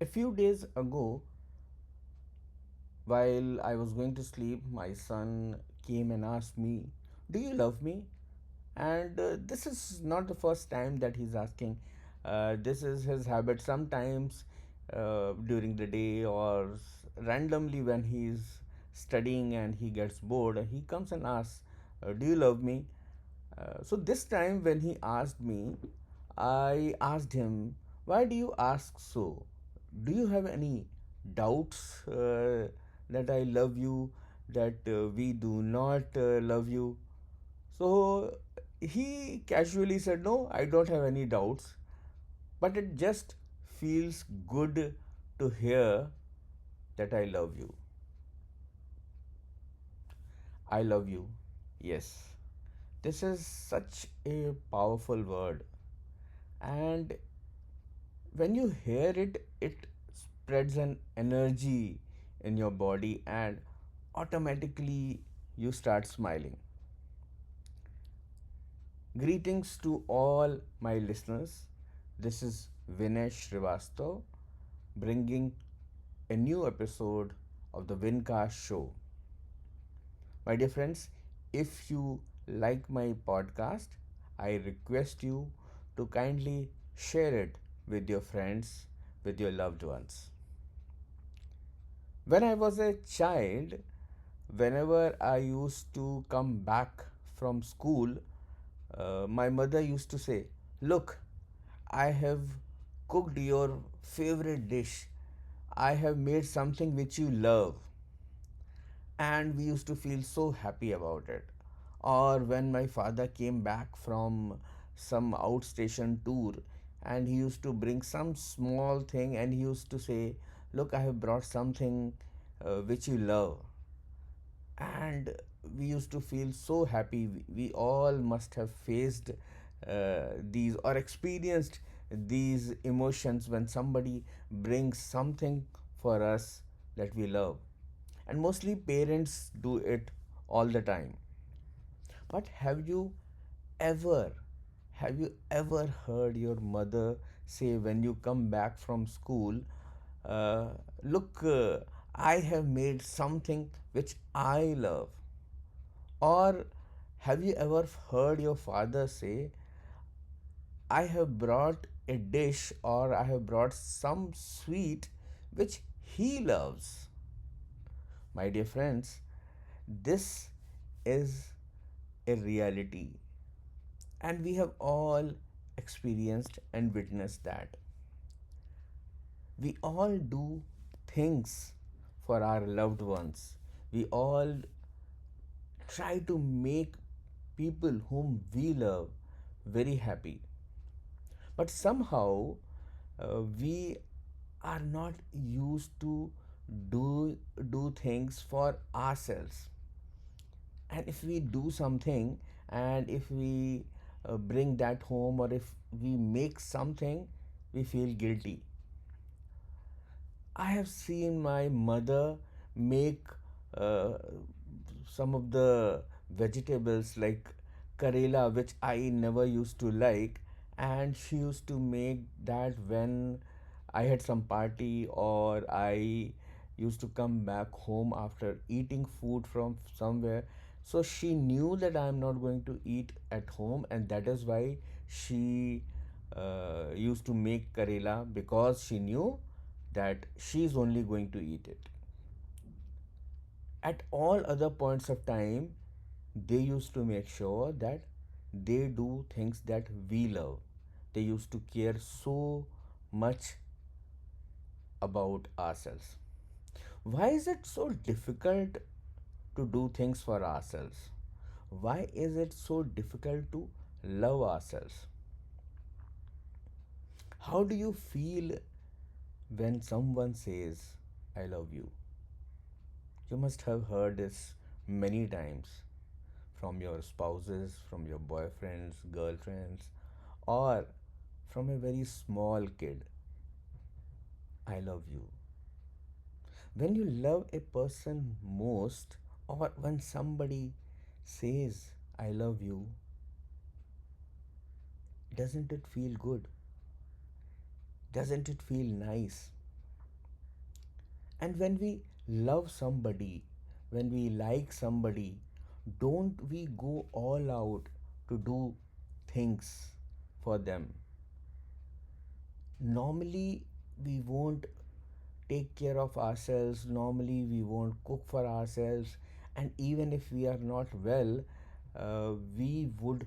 A few days ago, while I was going to sleep, my son came and asked me, "Do you love me?" And this is not the first time that he's asking. This is his habit. Sometimes during the day or randomly when he's studying and he gets bored, he comes and asks, "Do you love me?" So this time when he asked me, I asked him, "Why do you ask so? Do you have any doubts that I love you, that we do not love you?" So he casually said, "No, I don't have any doubts, but it just feels good to hear that I love you." I love you. Yes, this is such a powerful word. And when you hear it, it spreads an energy in your body, and automatically you start smiling. Greetings to all my listeners. This is Vinay Srivastav bringing a new episode of the Wincast show. My dear friends, if you like my podcast, I request you to kindly share it with your friends, with your loved ones. When I was a child, whenever I used to come back from school, my mother used to say, "Look, I have cooked your favorite dish. I have made something which you love." And we used to feel so happy about it. Or when my father came back from some outstation tour and he used to bring some small thing and he used to say, "Look, I have brought something which you love." And we used to feel so happy. We all must have faced these or experienced these emotions when somebody brings something for us that we love, and mostly parents do it all the time. But ever have you ever heard your mother say when you come back from school, uh, "Look, I have made something which I love"? Or have you ever heard your father say, "I have brought a dish or I have brought some sweet which he loves"? My dear friends, this is a reality, and we have all experienced and witnessed that. We all do things for our loved ones. We all try to make people whom we love very happy. But somehow we are not used to do things for ourselves. And if we do something, and if we bring that home, or if we make something, we feel guilty. I have seen my mother make uh, some of the vegetables like karela, which I never used to like, and she used to make that when I had some party or I used to come back home after eating food from somewhere. So she knew that I am not going to eat at home, and that is why she used to make karela, because she knew that she is only going to eat it. At all other points of time, they used to make sure that they do things that we love. They used to care so much about ourselves. Why is it so difficult to do things for ourselves? Why is it so difficult to love ourselves? How do you feel when someone says, "I love you"? You must have heard this many times from your spouses, from your boyfriends, girlfriends, or from a very small kid. "I love you." When you love a person most, or when somebody says, "I love you," doesn't it feel good? Doesn't it feel nice? And when we love somebody, when we like somebody, don't we go all out to do things for them? Normally, we won't take care of ourselves. Normally, we won't cook for ourselves. And even if we are not well, we would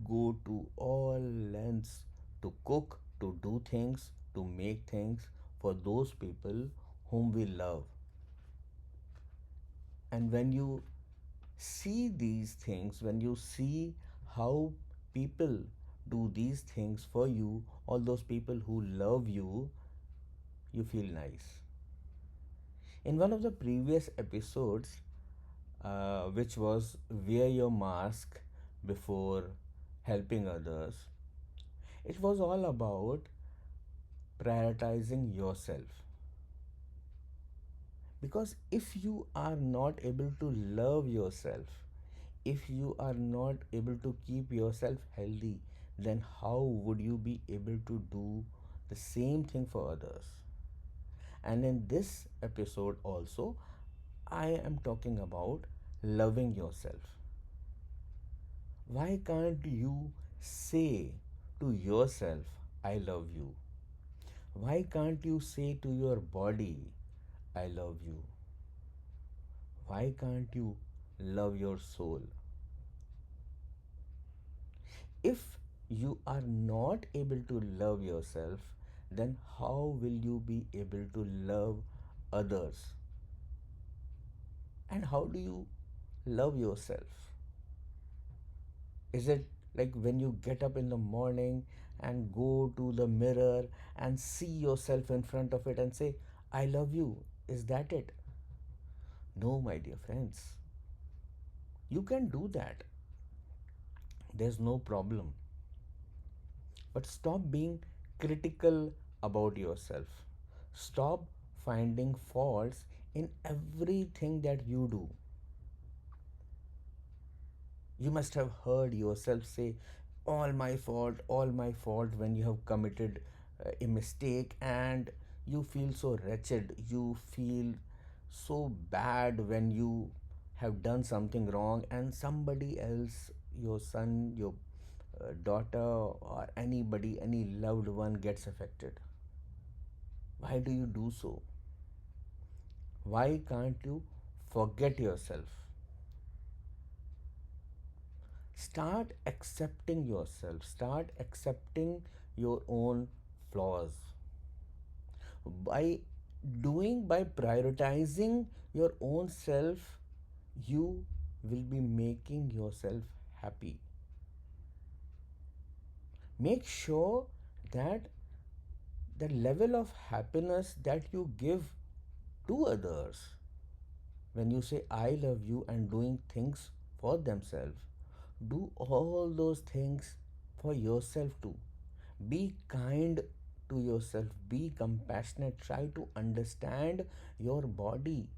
go to all lengths to cook, to do things, to make things for those people whom we love. And when you see these things, when you see how people do these things for you, all those people who love you, you feel nice. In one of the previous episodes, which was wear your mask before helping others, it was all about prioritizing yourself. Because if you are not able to love yourself, if you are not able to keep yourself healthy, then how would you be able to do the same thing for others? And in this episode, also, I am talking about loving yourself. Why can't you say to yourself, I love you? Why can't you say to your body, I love you? Why can't you love your soul? If you are not able to love yourself, then how will you be able to love others? And how do you love yourself? Is it like when you get up in the morning and go to the mirror and see yourself in front of it and say, I love you? Is that it? No, my dear friends. You can do that. There's no problem. But stop being critical about yourself. Stop finding faults in everything that you do. You must have heard yourself say, all my fault, when you have committed a mistake and you feel so wretched. You feel so bad when you have done something wrong and somebody else, your son, your daughter, or anybody, any loved one gets affected. Why do you do so? Why can't you forget yourself? Start accepting yourself, start accepting your own flaws. By prioritizing your own self, you will be making yourself happy. Make sure that the level of happiness that you give to others, when you say I love you and doing things for themselves, do all those things for yourself too. Be kind to yourself, be compassionate, try to understand your body.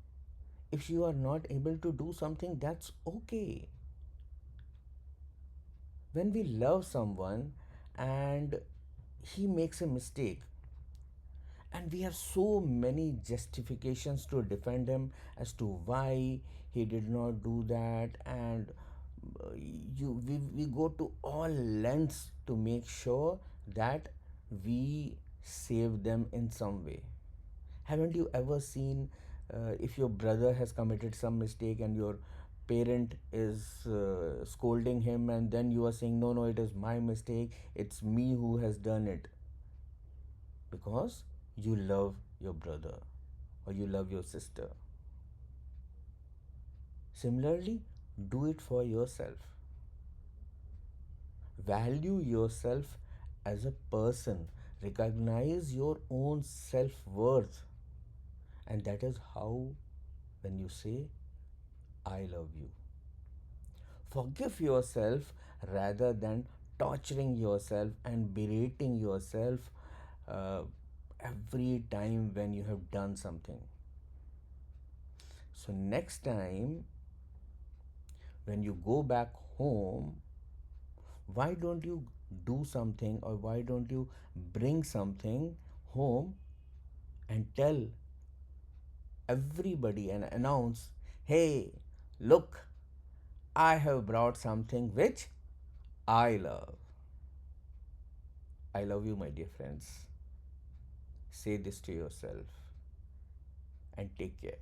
If you are not able to do something, that's okay. When we love someone and he makes a mistake, and we have so many justifications to defend him as to why he did not do that, and we go to all lengths to make sure that we save them in some way. Haven't you ever seen, if your brother has committed some mistake and your parent is scolding him, and then you are saying, no, no, it is my mistake, it's me who has done it, because you love your brother or you love your sister. Similarly, do it for yourself. Value yourself as a person. Recognize your own self worth. And that is how, when you say, I love you, forgive yourself rather than torturing yourself and berating yourself uh, every time when you have done something. So, next time when you go back home, why don't you do something, or why don't you bring something home and tell everybody and announce, hey, look, I have brought something which I love. I love you, my dear friends. Say this to yourself and take care.